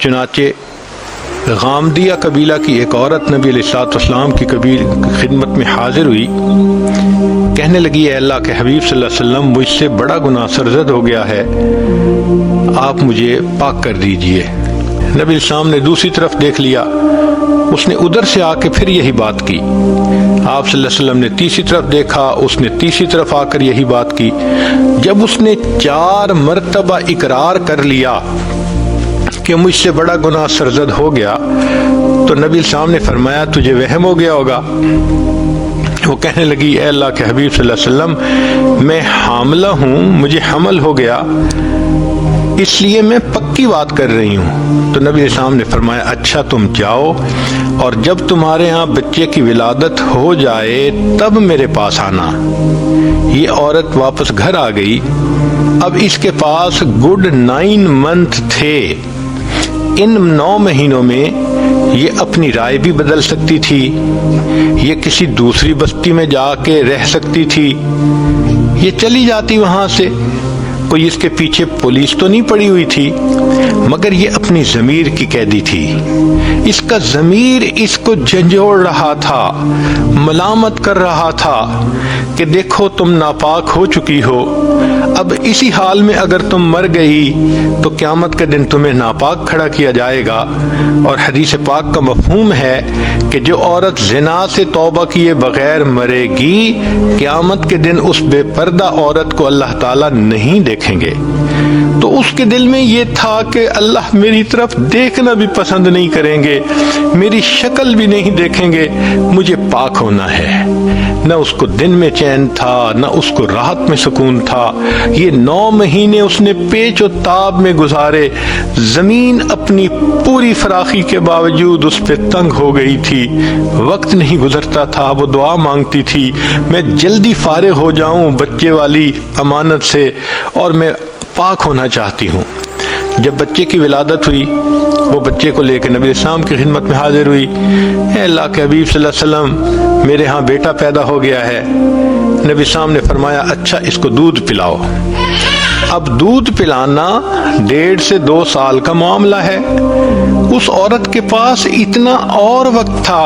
چنانچہ غامدیہ قبیلہ کی ایک عورت نبی علیہ السلام کی خدمت میں حاضر ہوئی، کہنے لگی اے اللہ کے حبیب صلی اللہ علیہ وسلم، مجھ سے بڑا گناہ سرزد ہو گیا ہے، آپ مجھے پاک کر دیجئے۔ نبی علیہ السلام نے دوسری طرف دیکھ لیا، اس نے ادھر سے آ کے پھر یہی بات کی۔ آپ صلی اللہ علیہ وسلم نے تیسری طرف دیکھا، اس نے تیسری طرف آ کر یہی بات کی۔ جب اس نے 4 مرتبہ اقرار کر لیا کہ مجھ سے بڑا گناہ سرزد ہو گیا، تو نبی علیہ السلام نے فرمایا تجھے وہم ہو گیا ہوگا۔ وہ کہنے لگی اے اللہ کے حبیب صلی اللہ علیہ وسلم، میں حاملہ ہوں، مجھے حمل ہو گیا، اس لیے میں پکی بات کر رہی ہوں۔ تو نبی علیہ السلام نے فرمایا اچھا تم جاؤ، اور جب تمہارے ہاں بچے کی ولادت ہو جائے تب میرے پاس آنا۔ یہ عورت واپس گھر آ گئی۔ اب اس کے پاس گڈ 9 منتھ تھے۔ ان 9 مہینوں میں یہ اپنی رائے بھی بدل سکتی تھی، یہ کسی دوسری بستی میں جا کے رہ سکتی تھی، یہ چلی جاتی وہاں سے، کوئی اس کے پیچھے پولیس تو نہیں پڑی ہوئی تھی، مگر یہ اپنی ضمیر کی قیدی تھی۔ اس کا ضمیر اس کو جھنجھوڑ رہا تھا، ملامت کر رہا تھا کہ دیکھو تم ناپاک ہو چکی ہو، اب اسی حال میں اگر تم مر گئی تو قیامت کے دن تمہیں ناپاک کھڑا کیا جائے گا۔ اور حدیث پاک کا مفہوم ہے کہ جو عورت زنا سے توبہ کیے بغیر مرے گی، قیامت کے دن اس بے پردہ عورت کو اللہ تعالیٰ نہیں دیکھیں گے۔ تو اس کے دل میں یہ تھا کہ اللہ میری طرف دیکھنا بھی پسند نہیں کریں گے، میری شکل بھی نہیں دیکھیں گے، مجھے پاک ہونا ہے۔ نہ اس کو دن میں چین تھا، نہ اس کو راحت میں سکون تھا۔ یہ 9 مہینے اس نے پیچ و تاب میں گزارے۔ زمین اپنی پوری فراخی کے باوجود اس پہ تنگ ہو گئی تھی، وقت نہیں گزرتا تھا، وہ دعا مانگتی تھی میں جلدی فارغ ہو جاؤں بچے والی امانت سے، اور میں پاک ہونا چاہتی ہوں۔ جب بچے کی ولادت ہوئی، وہ بچے کو لے کے نبی اسلام کی خدمت میں حاضر ہوئی۔ اے اللہ کے حبیب صلی اللہ علیہ وسلم، میرے ہاں بیٹا پیدا ہو گیا ہے۔ نبی اسلام نے فرمایا اچھا اس کو دودھ پلاؤ۔ اب دودھ پلانا 1.5 سے 2 سال کا معاملہ ہے۔ اس عورت کے پاس اتنا اور وقت تھا،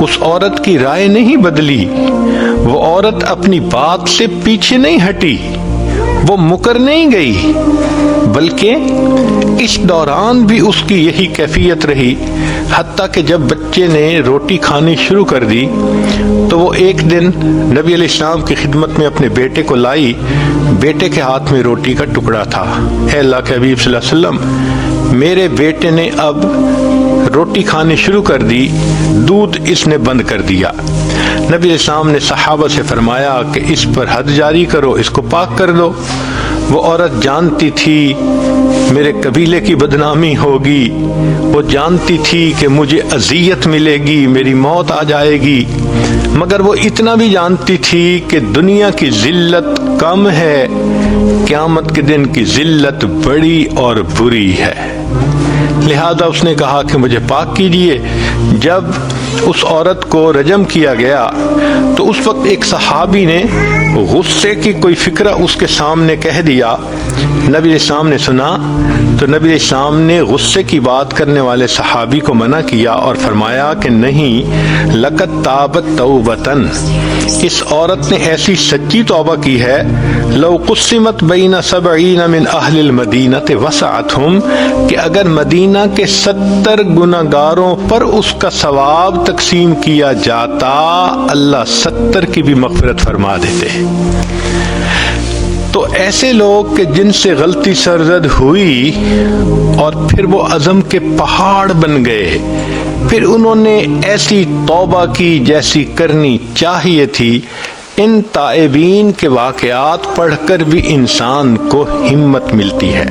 اس عورت کی رائے نہیں بدلی، وہ عورت اپنی بات سے پیچھے نہیں ہٹی، وہ مکر نہیں گئی، بلکہ اس دوران بھی اس کی یہی کیفیت رہی، حتیٰ کہ جب بچے نے روٹی کھانی شروع کر دی تو وہ ایک دن نبی علیہ السلام کی خدمت میں اپنے بیٹے کو لائی۔ بیٹے کے ہاتھ میں روٹی کا ٹکڑا تھا۔ اے اللہ کے حبیب صلی اللہ علیہ وسلم، میرے بیٹے نے اب روٹی کھانی شروع کر دی، دودھ اس نے بند کر دیا۔ نبی علیہ السلام نے صحابہ سے فرمایا کہ اس پر حد جاری کرو، اس کو پاک کر دو۔ وہ عورت جانتی تھی میرے قبیلے کی بدنامی ہوگی، وہ جانتی تھی کہ مجھے اذیت ملے گی، میری موت آ جائے گی، مگر وہ اتنا بھی جانتی تھی کہ دنیا کی ذلت کم ہے، قیامت کے دن کی ذلت بڑی اور بری ہے۔ لہذا اس نے کہا کہ مجھے پاک کیجیے۔ جب اس عورت کو رجم کیا گیا تو اس وقت ایک صحابی نے غصے کی کوئی فکرہ اس کے سامنے کہہ دیا۔ نبی علیہ السلام نے سنا تو نبی علیہ السلام نے غصے کی بات کرنے والے صحابی کو منع کیا اور فرمایا کہ نہیں، لقد تابت توبتن، اس عورت نے ایسی سچی توبہ کی ہے، لو قسمت بین 70 من اہل المدینہ وسعتہم، کہ اگر مدینہ کے 70 گناہگاروں پر اس کا ثواب تقسیم کیا جاتا، اللہ 70 کی بھی مغفرت فرما دیتے۔ تو ایسے لوگ کہ جن سے غلطی سرزد ہوئی اور پھر وہ عزم کے پہاڑ بن گئے، پھر انہوں نے ایسی توبہ کی جیسی کرنی چاہیے تھی، ان تائبین کے واقعات پڑھ کر بھی انسان کو ہمت ملتی ہے۔